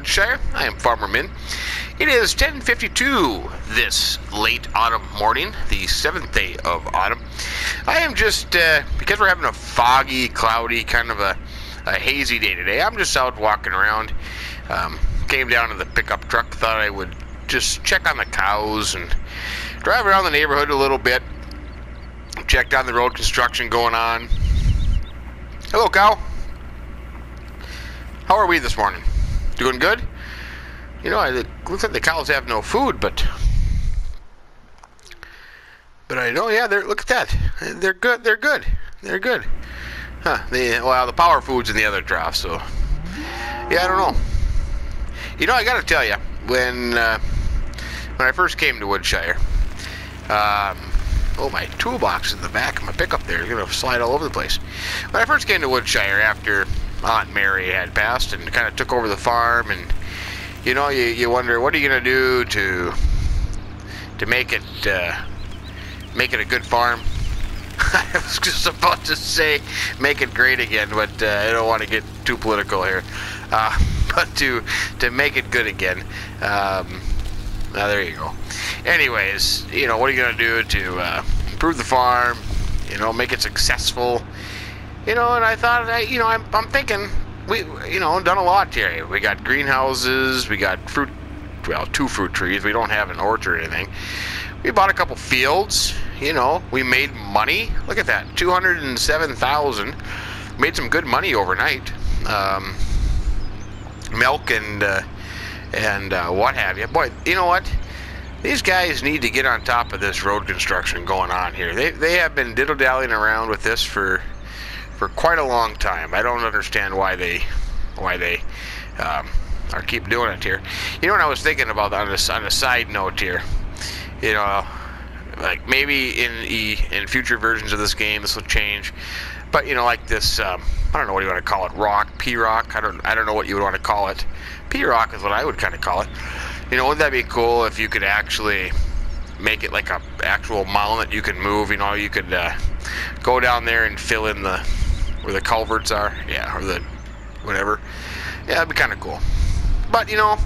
Woodshire. I am Farmer Min. It is 10:52 this late autumn morning, the 7th day of autumn. I am just, because we're having a foggy, cloudy, kind of a hazy day today, I'm just out walking around. Came down to the pickup truck, thought I would just check on the cows and drive around the neighborhood a little bit. Checked on the road construction going on. Hello, cow. How are we this morning? Doing good? You know, it looks like the cows have no food, but I know, yeah, look at that. They're good. They're good. They're good. Huh? The power food's in the other trough, so yeah, I don't know. You know, I got to tell you, when I first came to Woodshire, my toolbox in the back of my pickup there is gonna slide all over the place. When I first came to Woodshire after Aunt Mary had passed and kind of took over the farm, and you know, you wonder, what are you gonna do to make it a good farm? I was just about to say make it great again, but I don't want to get too political here. But to make it good again. There you go. Anyways, you know, what are you gonna do to improve the farm? You know, make it successful. You know, and I thought, I'm thinking, we done a lot here. We got greenhouses, we got fruit, well, 2 fruit trees. We don't have an orchard or anything. We bought a couple fields. You know, we made money. Look at that, $207,000. Made some good money overnight. Milk and what have you. Boy, you know what? These guys need to get on top of this road construction going on here. They have been diddle-dallying around with this for quite a long time. I don't understand why they are keep doing it here. You know what I was thinking about on a side note here? You know, like maybe in future versions of this game this will change. But you know, like this, I don't know what you want to call it, rock, P-rock. I don't know what you would want to call it. P-rock is what I would kind of call it. You know, wouldn't that be cool if you could actually make it like a actual mound that you can move? You know, you could go down there and fill in where the culverts are, yeah, or the whatever. Yeah, that'd be kind of cool. But you know,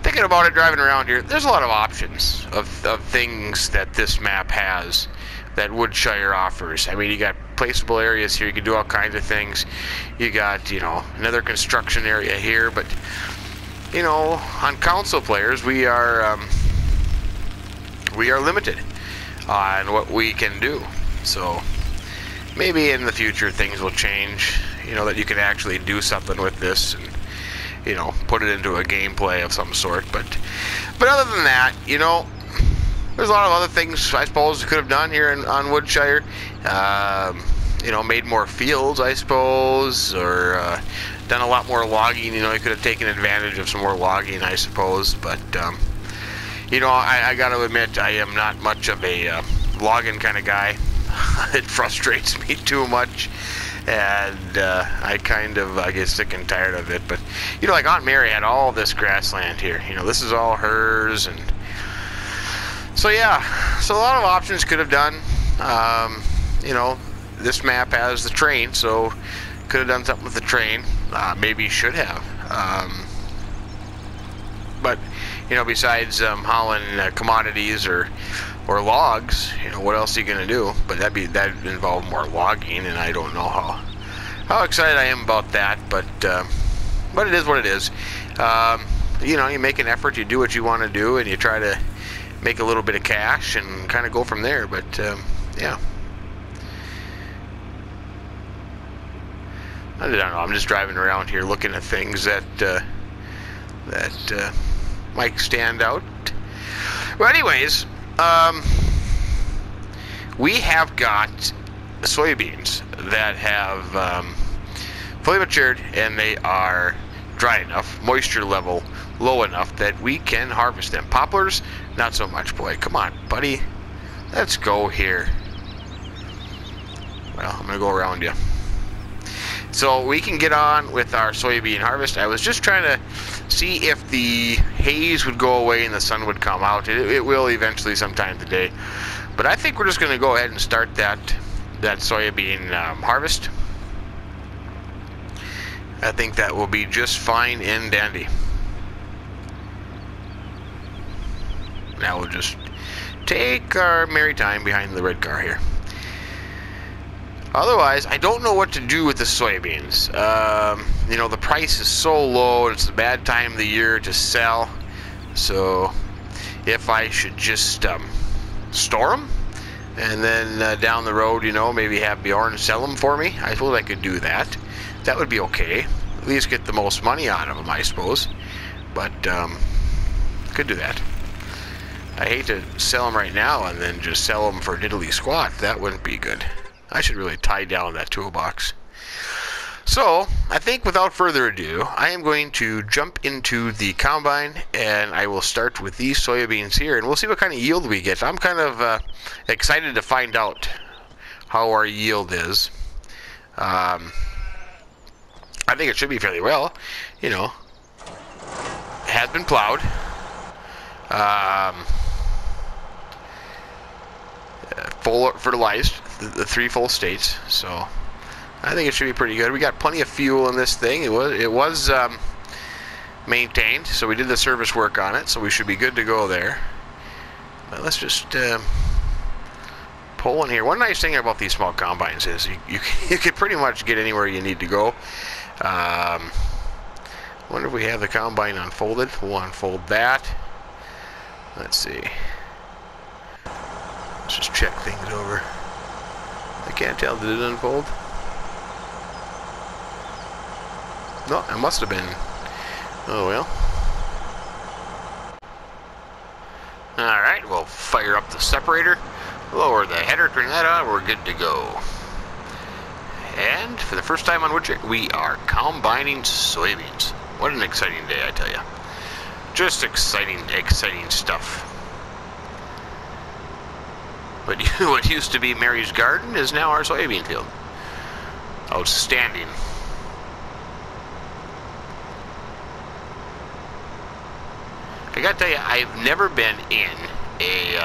thinking about it, driving around here, there's a lot of options of things that this map has, that Woodshire offers. I mean, you got placeable areas here. You can do all kinds of things. You got, you know, another construction area here, but you know, on console players, we are limited on what we can do. So maybe in the future things will change. You know, that you can actually do something with this and, you know, put it into a gameplay of some sort. But other than that, you know, there's a lot of other things I suppose we could have done here on Woodshire. You know, made more fields, I suppose, or done a lot more logging. You know, you could have taken advantage of some more logging, I suppose. But you know, I got to admit, I am not much of a logging kind of guy. It frustrates me too much, and I kind of get sick and tired of it. But you know, like Aunt Mary had all this grassland here. You know, this is all hers, and so yeah, so a lot of options could have done. You know, this map has the train, so could have done something with the train. Maybe should have. But you know, besides hauling commodities or logs, you know, what else are you gonna do? But that'd involve more logging, and I don't know how excited I am about that. But it is what it is. You know, you make an effort, you do what you want to do, and you try to make a little bit of cash and kind of go from there. But yeah, I don't know. I'm just driving around here looking at things that might stand out. Well, anyways, we have got soybeans that have fully matured, and they are dry enough, moisture level low enough that we can harvest them. Poplars, not so much. Boy, come on, buddy. Let's go here. Well, I'm going to go around you. So we can get on with our soybean harvest. I was just trying to see if the haze would go away and the sun would come out. It will eventually sometime today. But I think we're just going to go ahead and start that soybean harvest. I think that will be just fine and dandy. Now we'll just take our merry time behind the red car here. Otherwise, I don't know what to do with the soybeans. You know, the price is so low, and it's a bad time of the year to sell. So, if I should just store them, and then down the road, you know, maybe have Bjorn sell them for me, I suppose I could do that. That would be okay. At least get the most money out of them, I suppose. But, could do that. I hate to sell them right now and then just sell them for diddly squat. That wouldn't be good. I should really tie down that toolbox. So, I think without further ado, I am going to jump into the combine, and I will start with these soybeans here, and we'll see what kind of yield we get. I'm kind of excited to find out how our yield is. I think it should be fairly well. You know, it has been plowed. Full fertilized, the 3 full states, so I think it should be pretty good. We got plenty of fuel in this thing. It was maintained, so we did the service work on it, so we should be good to go there. But let's just pull in here. One nice thing about these small combines is you can pretty much get anywhere you need to go. Wonder if we have the combine unfolded. We'll unfold that. Let's see. Let's just check things over. I can't tell. Did it unfold? No, it must have been. Oh well. Alright, we'll fire up the separator, lower the header, turn that on, we're good to go. And for the first time on Woodshire, we are combining soybeans. What an exciting day, I tell you. Just exciting stuff. But what used to be Mary's garden is now our soybean field. Outstanding. I gotta tell you, I've never been in a,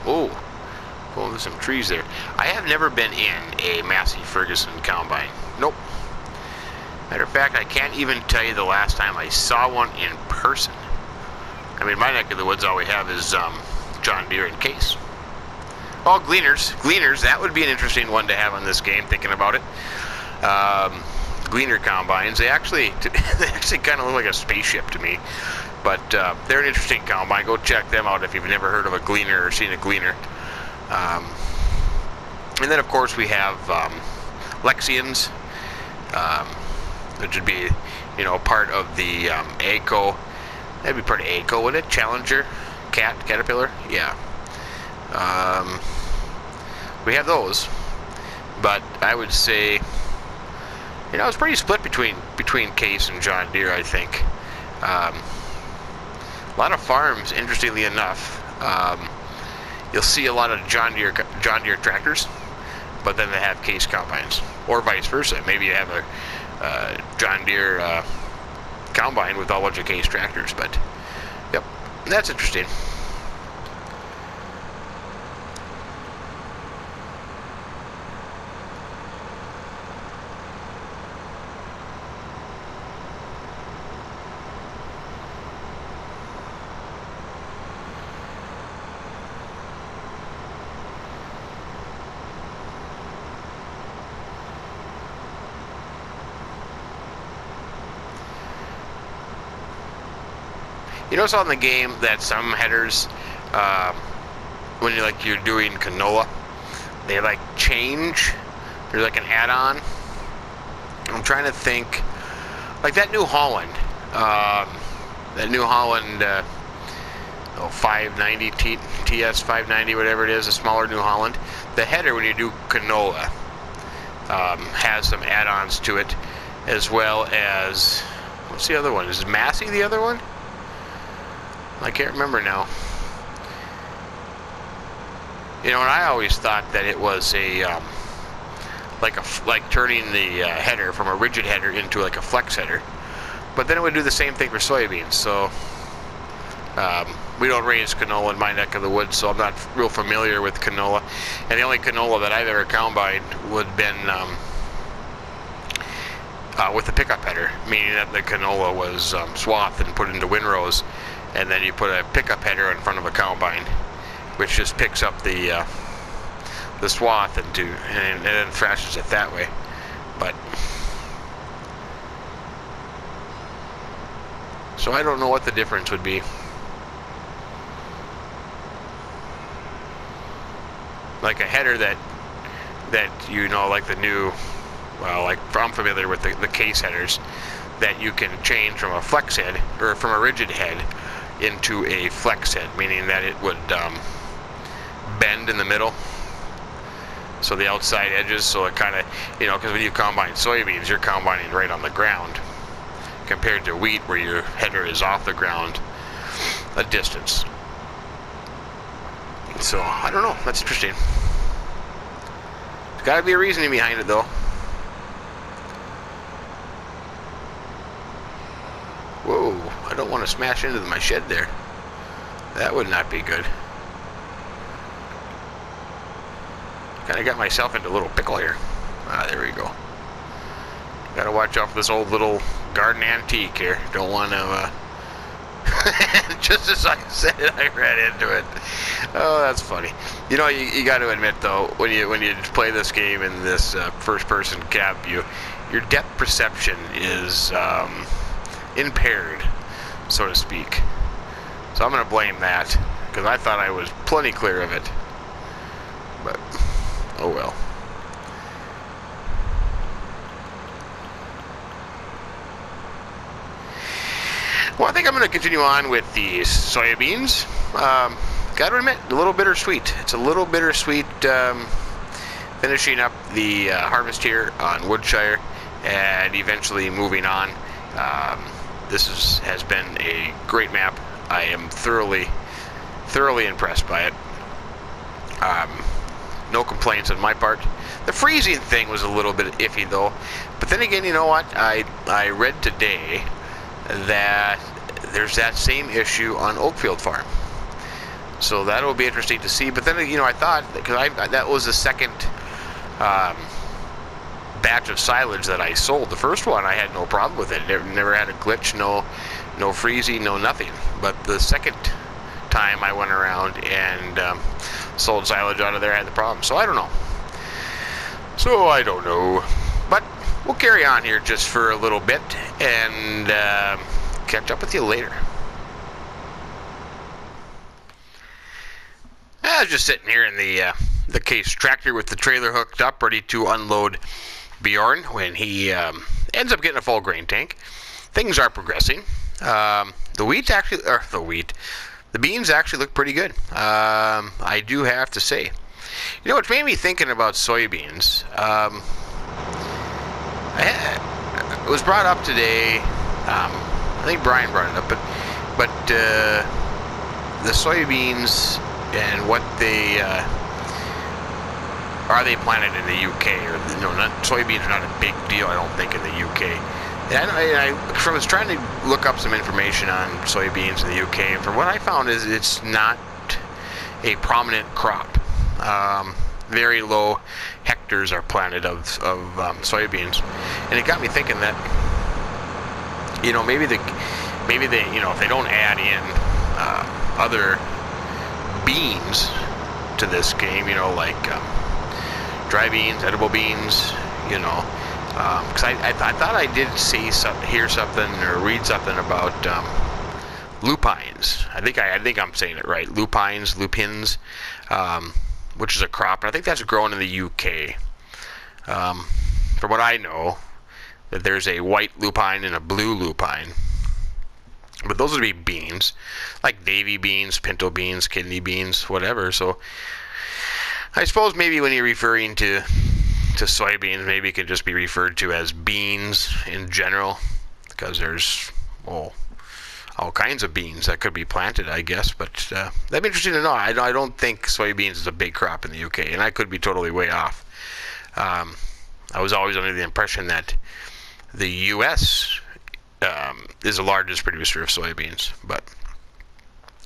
oh, there's some trees there. I have never been in a Massey Ferguson combine. Nope. Matter of fact, I can't even tell you the last time I saw one in person. I mean, my neck of the woods, all we have is John Deere and Case. Oh, Gleaners, that would be an interesting one to have on this game, thinking about it. Gleaner combines, they actually kind of look like a spaceship to me. But they're an interesting combine. Go check them out if you've never heard of a Gleaner or seen a Gleaner. And then, of course, we have Lexians, which would be, you know, part of the AGCO. That'd be part of AGCO, wouldn't it? Challenger, Caterpillar, yeah. We have those, but I would say, you know, it's pretty split between Case and John Deere, I think. A lot of farms, interestingly enough, you'll see a lot of John Deere tractors, but then they have Case combines, or vice versa. Maybe you have a John Deere combine with a bunch of Case tractors, but yep, that's interesting. You notice on the game that some headers, when you're doing canola, they like change. There's like an add-on. I'm trying to think, like that New Holland, 590 TS 590, whatever it is, a smaller New Holland. The header when you do canola has some add-ons to it, as well as, what's the other one? Is Massey the other one? I can't remember now. You know, and I always thought that it was a like turning the header from a rigid header into like a flex header, but then it would do the same thing for soybeans. So we don't raise canola in my neck of the woods, so I'm not real familiar with canola. And the only canola that I've ever combined would have been with the pickup header, meaning that the canola was swathed and put into windrows, and then you put a pickup header in front of a combine, which just picks up the swath and then thrashes it that way. But so I don't know what the difference would be. Like a header that you know, like the new, well, like I'm familiar with the case headers that you can change from a flex head or from a rigid head into a flex head, meaning that it would bend in the middle, so the outside edges, so it kind of, you know, because when you combine soybeans, you're combining right on the ground compared to wheat where your header is off the ground a distance. So I don't know, that's interesting. There's got to be a reasoning behind it, though. Whoa, I don't want to smash into my shed there. That would not be good. Kind of got myself into a little pickle here. Ah, there we go. Gotta watch out for this old little garden antique here. Don't want to, just as I said it, I ran into it. Oh, that's funny. You know, you got to admit, though, when you play this game in this first-person cab view, your depth perception is impaired, so to speak. So I'm going to blame that, because I thought I was plenty clear of it. But, oh well. Well, I think I'm going to continue on with the soybeans. Got to admit, a little bittersweet. It's a little bittersweet finishing up the harvest here on Woodshire and eventually moving on. This has been a great map. I am thoroughly impressed by it. No complaints on my part. The freezing thing was a little bit iffy, though. But then again, you know what? I read today that there's that same issue on Oakfield Farm. So that'll be interesting to see. But then, you know, I thought, because that was the second batch of silage that I sold. The first one, I had no problem with it. Never had a glitch, no freezing, no nothing. But the second time I went around and sold silage out of there, I had the problem. So I don't know. But we'll carry on here just for a little bit and catch up with you later. I was just sitting here in the Case tractor with the trailer hooked up, ready to unload Bjorn when he ends up getting a full grain tank. Things are progressing. The beans actually look pretty good. I do have to say. You know, what made me thinking about soybeans. It was brought up today. I think Brian brought it up, but the soybeans and what they are they planted in the UK, or soybeans are not a big deal, I don't think, in the UK. And I was trying to look up some information on soybeans in the UK, and from what I found is it's not a prominent crop. Very low hectares are planted of soybeans, and it got me thinking that, you know, maybe they, you know, if they don't add in other beans to this game, you know, like dry beans, edible beans, you know, because I thought I did hear something or read something about lupines. I think I'm saying it right. Lupines, which is a crop, and I think that's grown in the UK. From what I know, that there's a white lupine and a blue lupine. But those would be beans, like navy beans, pinto beans, kidney beans, whatever. So I suppose maybe when you're referring to soybeans, maybe it could just be referred to as beans in general, because there's, well, all kinds of beans that could be planted, I guess. But that'd be interesting to know. I don't think soybeans is a big crop in the UK, and I could be totally way off. I was always under the impression that the US is the largest producer of soybeans, but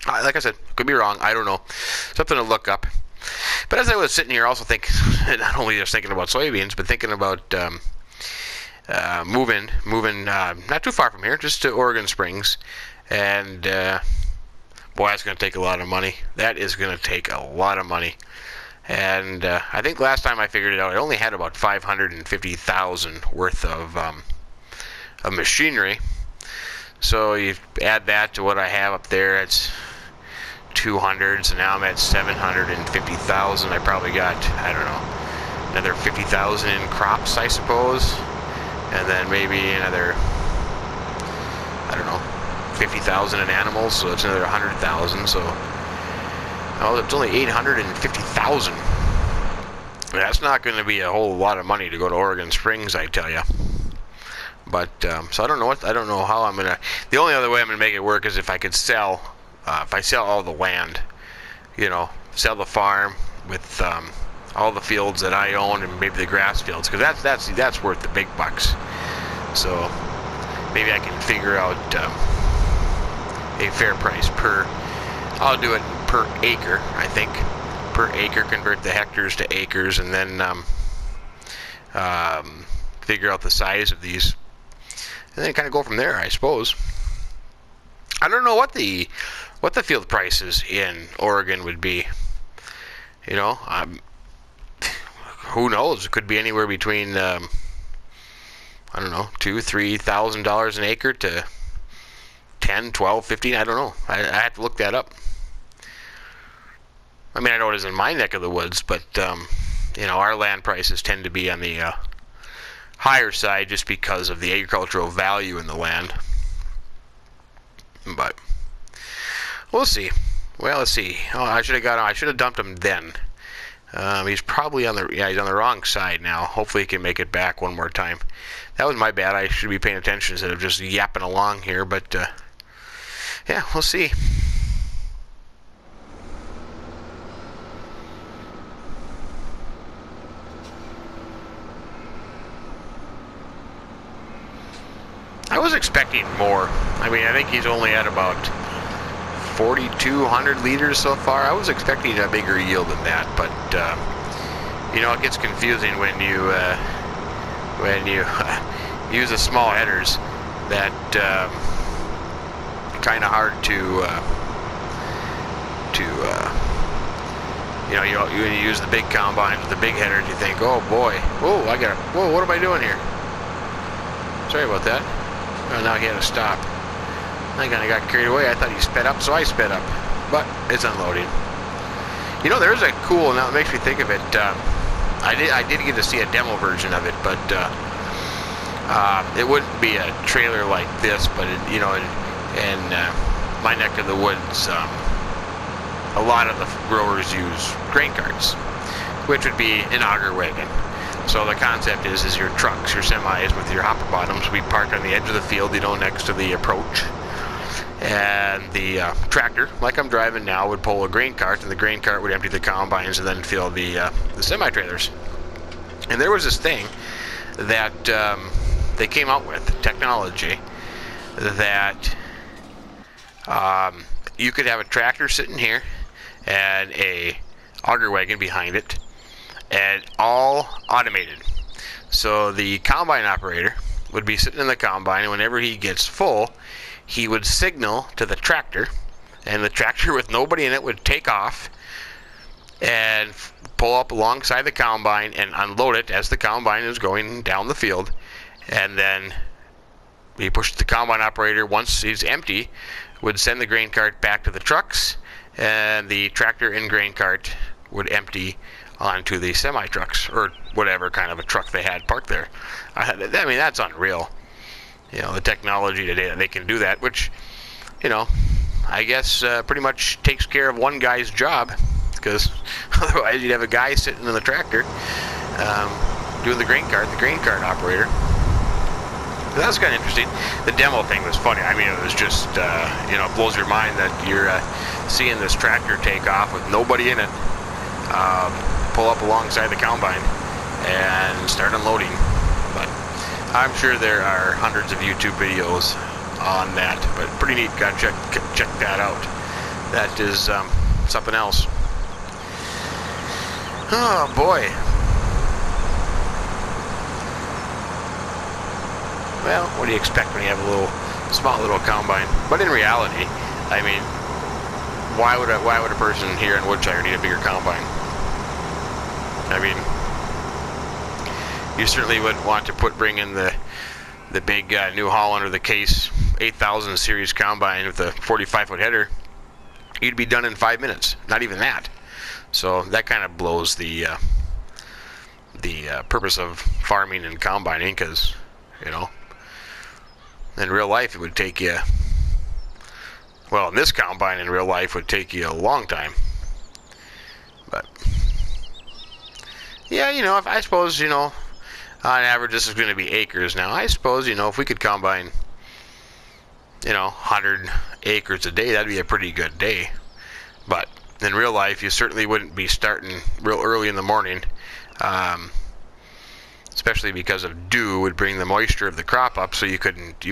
like I said, could be wrong. I don't know. Something to look up. But as I was sitting here, also not only just thinking about soybeans, but thinking about moving not too far from here, just to Oregon Springs, and boy, that's going to take a lot of money. That is going to take a lot of money. And I think last time I figured it out, I only had about 550,000 worth of machinery. So you add that to what I have up there, it's 200, so now I'm at 750,000. I probably got, I don't know, another 50,000 in crops, I suppose, and then maybe another, I don't know, 50,000 in animals, so it's another 100,000. So, oh, it's only 850,000. That's not going to be a whole lot of money to go to Oregon Springs, I tell you. But so I don't know how I'm gonna. The only other way I'm gonna make it work is if I could sell. If I sell all the land, you know, sell the farm with all the fields that I own and maybe the grass fields, because that's worth the big bucks. So maybe I can figure out a fair price per. I'll do it per acre, I think. Per acre, convert the hectares to acres, and then figure out the size of these, and then kind of go from there, I suppose. I don't know what the field prices in Oregon would be. You know, who knows? It could be anywhere between I don't know, $2,000-3,000 an acre to 10, 12, 15. I don't know. I have to look that up. I mean, I know it is in my neck of the woods, but you know, our land prices tend to be on the higher side just because of the agricultural value in the land. But we'll see. Well, let's see. Oh, I should have dumped him then. He's probably on the he's on the wrong side now. Hopefully he can make it back one more time. That was my bad. I should be paying attention instead of just yapping along here. But yeah, we'll see. I was expecting more. I mean, I think he's only at about 4,200 liters so far. I was expecting a bigger yield than that, but you know, it gets confusing when you use the small headers. That kind of hard to you know, you use the big combines with the big headers. You think, oh boy, whoa, whoa, what am I doing here? Sorry about that. Well, now he had to stop. I kind of got carried away. I thought he sped up, so I sped up. But it's unloading. You know, there's a cool, now it makes me think of it. I did get to see a demo version of it, but it wouldn't be a trailer like this, but it, you know, in my neck of the woods, a lot of the growers use grain carts, which would be an auger wagon. So the concept is your trucks, your semis with your hopper bottoms, we park on the edge of the field, you know, next to the approach. And the tractor, like I'm driving now, would pull a grain cart, and the grain cart would empty the combines and then fill the semi-trailers. And there was this thing that they came out with, technology, that you could have a tractor sitting here and a auger wagon behind it, and all automated. So the combine operator would be sitting in the combine, and whenever he gets full, he would signal to the tractor, and the tractor with nobody in it would take off and pull up alongside the combine and unload it as the combine is going down the field. And then he pushed the combine operator, once he's empty, would send the grain cart back to the trucks, and the tractor and grain cart would empty onto the semi-trucks, or whatever kind of a truck they had parked there. I mean, that's unreal. You know, the technology today that they can do that, which, you know, I guess pretty much takes care of one guy's job, because otherwise you'd have a guy sitting in the tractor doing the grain cart operator. So that was kind of interesting. The demo thing was funny. I mean, it was just, you know, it blows your mind that you're seeing this tractor take off with nobody in it, pull up alongside the combine and start unloading. But I'm sure there are hundreds of YouTube videos on that, but pretty neat. Gotta check that out. That is something else. Oh boy. Well, what do you expect when you have a small little combine? But in reality, I mean, why would a person here in Woodshire need a bigger combine? I mean, you certainly wouldn't want to bring in the big New Holland or the Case 8000 series combine with a 45-foot header. You'd be done in 5 minutes. Not even that. So that kind of blows the purpose of farming and combining, because, you know, in real life it would take you, well, this combine in real life would take you a long time. But yeah, you know, if I suppose, you know, on average this is going to be acres now. I suppose, you know, if we could combine, you know, 100 acres a day, that'd be a pretty good day. But in real life, you certainly wouldn't be starting real early in the morning, especially because of dew would bring the moisture of the crop up, so you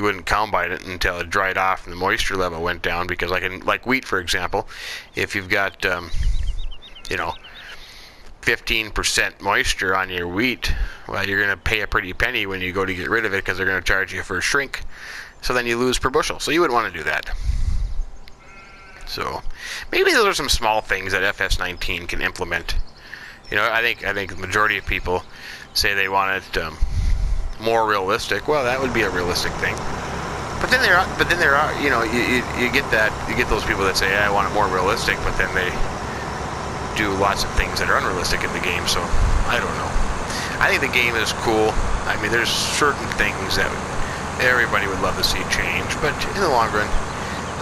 wouldn't combine it until it dried off and the moisture level went down. Because like wheat, for example, if you've got you know, 15% moisture on your wheat, well, you're going to pay a pretty penny when you go to get rid of it, because they're going to charge you for a shrink. So then you lose per bushel. So you wouldn't want to do that. So maybe those are some small things that FS19 can implement. You know, I think the majority of people say they want it more realistic. Well, that would be a realistic thing. But then there are, you know, you get those people that say, I want it more realistic, but then they do lots of things that are unrealistic in the game. So I don't know. I think the game is cool. I mean, there's certain things that everybody would love to see change, but in the long run,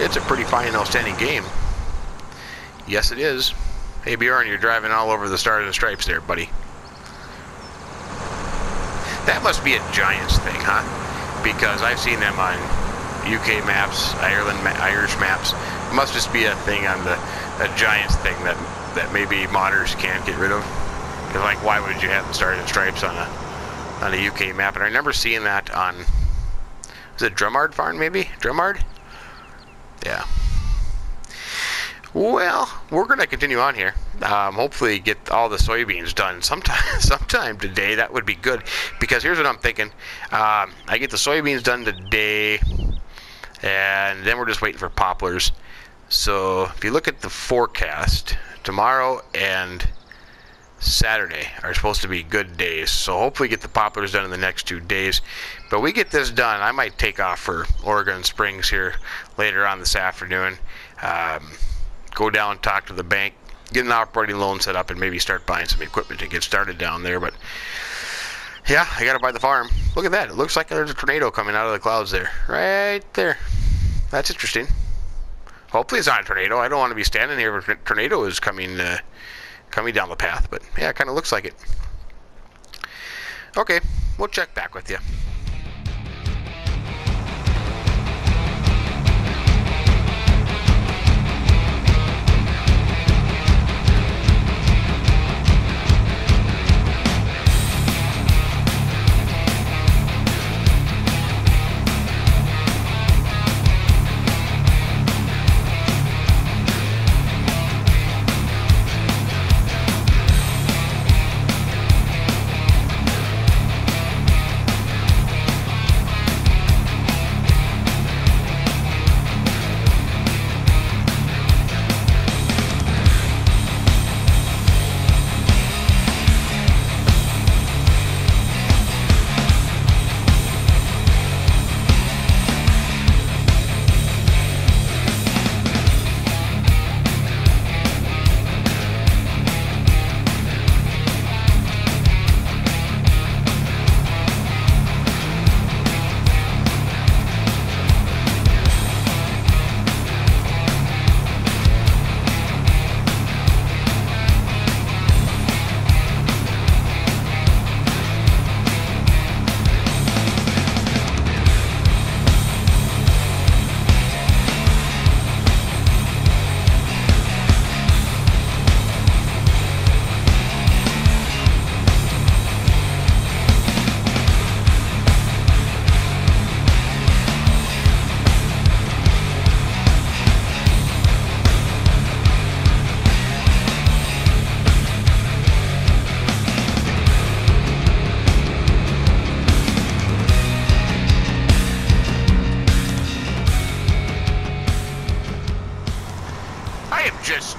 it's a pretty fine and outstanding game. Yes, it is. Hey, Bjorn, you're driving all over the Stars and Stripes there, buddy. That must be a Giants thing, huh? Because I've seen them on UK maps, Irish maps. It must just be a thing on a Giants thing that maybe modders can't get rid of. Because, like, why would you have the Stars and Stripes on a UK map? And I remember seeing that on, was it Drumard Farm, maybe? Drumard? Yeah. Well, we're going to continue on here. Hopefully get all the soybeans done sometime today. That would be good, because here's what I'm thinking. I get the soybeans done today, and then we're just waiting for poplars. So if you look at the forecast, tomorrow and Saturday are supposed to be good days. So hopefully get the poplars done in the next 2 days. But we get this done, I might take off for Oregon Springs here later on this afternoon. Go down and talk to the bank, get an operating loan set up, and maybe start buying some equipment to get started down there. But yeah, I gotta buy the farm. Look at that. It looks like there's a tornado coming out of the clouds there. Right there. That's interesting. Hopefully it's not a tornado. I don't want to be standing here if a tornado is coming down the path. But yeah, it kind of looks like it. Okay, we'll check back with you.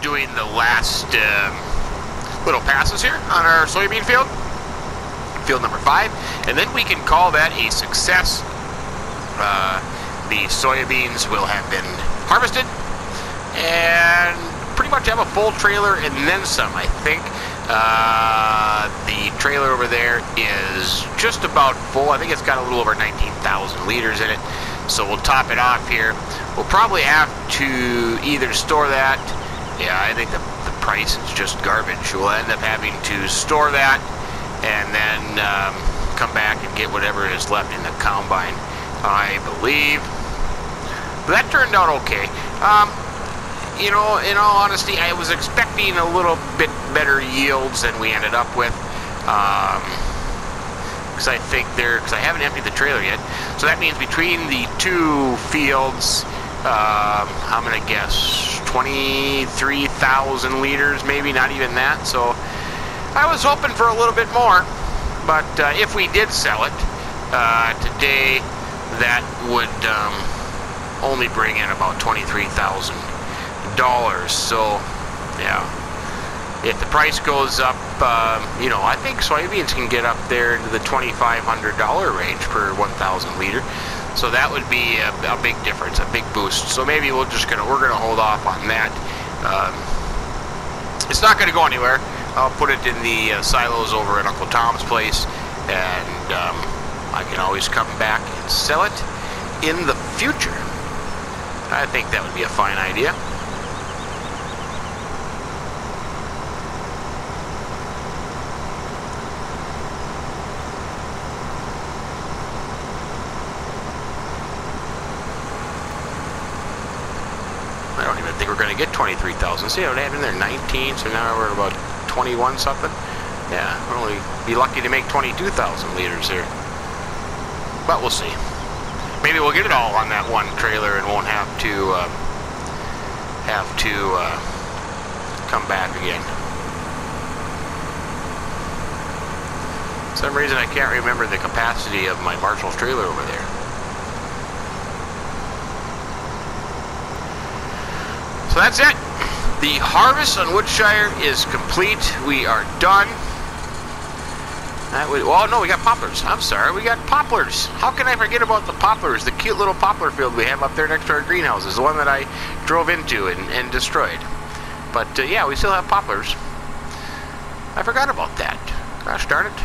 doing the last little passes here on our soybean field, field number 5, and then we can call that a success. The soybeans will have been harvested and pretty much have a full trailer and then some, I think. The trailer over there is just about full. I think it's got a little over 19,000 liters in it. So we'll top it off here. We'll probably have to either store that. Yeah, I think the price is just garbage. We'll end up having to store that and then come back and get whatever is left in the combine, I believe. But that turned out okay. You know, in all honesty, I was expecting a little bit better yields than we ended up with. Because I haven't emptied the trailer yet. So that means between the two fields, I'm going to guess 23,000 liters, maybe not even that. So I was hoping for a little bit more. But if we did sell it today, that would only bring in about $23,000. So, yeah. If the price goes up, you know, I think soybeans can get up there into the $2,500 range per 1,000 liter. So that would be a big difference, a big boost. So maybe we're gonna hold off on that. It's not gonna go anywhere. I'll put it in the silos over at Uncle Tom's place, and I can always come back and sell it in the future. I think that would be a fine idea. I don't even think we're going to get 23,000. See, I would have in there 19, so now we're about 21 something. Yeah, we'll only be lucky to make 22,000 liters here. But we'll see. Maybe we'll get it all on that one trailer and won't have to come back again. For some reason I can't remember the capacity of my Marshall's trailer over there. So that's it. The harvest on Woodshire is complete. We are done. Well, no, we got poplars. I'm sorry, we got poplars. How can I forget about the poplars? The cute little poplar field we have up there next to our greenhouses, the one that I drove into and destroyed. But yeah, we still have poplars. I forgot about that. Gosh darn it.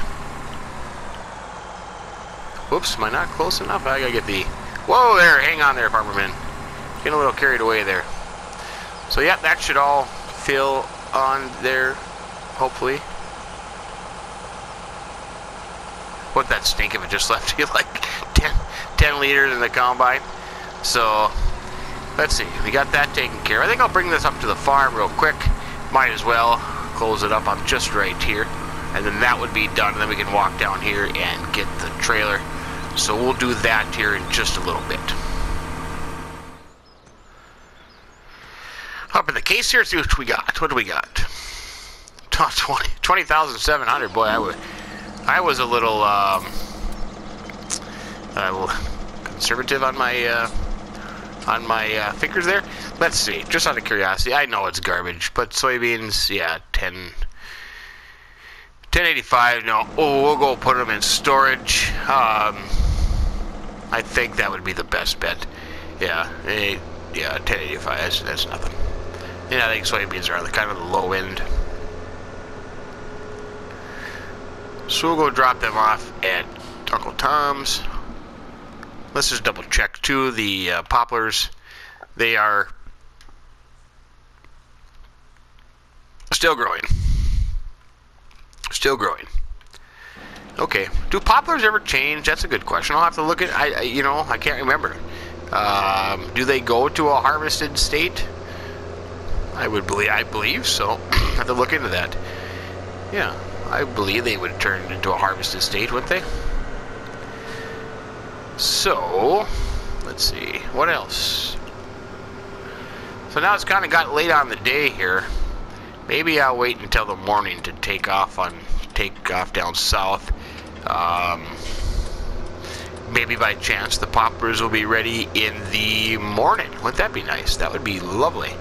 Whoops, am I not close enough? I gotta get the... Whoa there, hang on there, farmerman. Getting a little carried away there. So yeah, that should all fill on there, hopefully. What that stink if it just left you like 10 liters in the combine. So let's see, we got that taken care of. I think I'll bring this up to the farm real quick. Might as well close it up. I'm just right here, and then that would be done, and then we can walk down here and get the trailer. So we'll do that here in just a little bit. Up in the case here, see what we got. What do we got? 20,700. Boy, I was a little conservative on my figures there. Let's see, just out of curiosity. I know it's garbage, but soybeans, yeah, 1085. No, we'll go put them in storage. I think that would be the best bet. Yeah, 1085. That's nothing. Yeah, I think soybeans are kind of the low end. So we'll go drop them off at Uncle Tom's. Let's just double check too. The poplars, they are still growing. Still growing. Okay. Do poplars ever change? That's a good question. I'll have to look at. I can't remember. Do they go to a harvested state? I believe so. I have to look into that. Yeah. I believe they would turn into a harvested state, wouldn't they? So, let's see. What else? So now it's kind of got late on the day here. Maybe I'll wait until the morning to take off down south. Maybe by chance the poplars will be ready in the morning. Wouldn't that be nice? That would be lovely.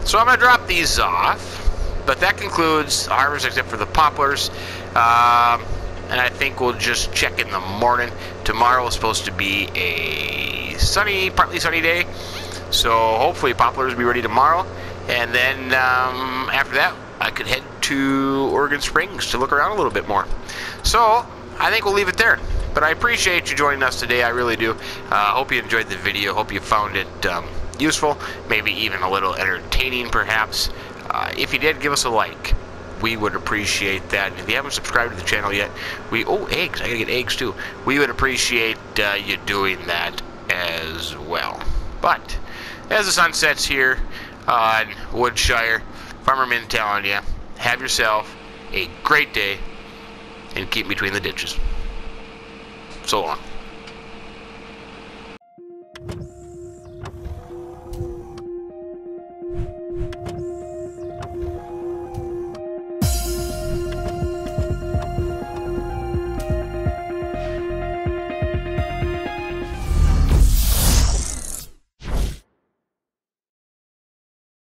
So I'm going to drop these off. But that concludes the harvest except for the poplars. And I think we'll just check in the morning. Tomorrow is supposed to be a sunny, partly sunny day. So hopefully poplars will be ready tomorrow. And then after that, I could head to Oregon Springs to look around a little bit more. So I think we'll leave it there. But I appreciate you joining us today. I really do. Hope you enjoyed the video. Hope you found it useful. Maybe even a little entertaining, perhaps. If you did, give us a like. We would appreciate that. If you haven't subscribed to the channel yet, oh, eggs. I gotta get eggs too. We would appreciate you doing that as well. But as the sun sets here on Woodshire, Farmer Min telling you, have yourself a great day and keep between the ditches. So long.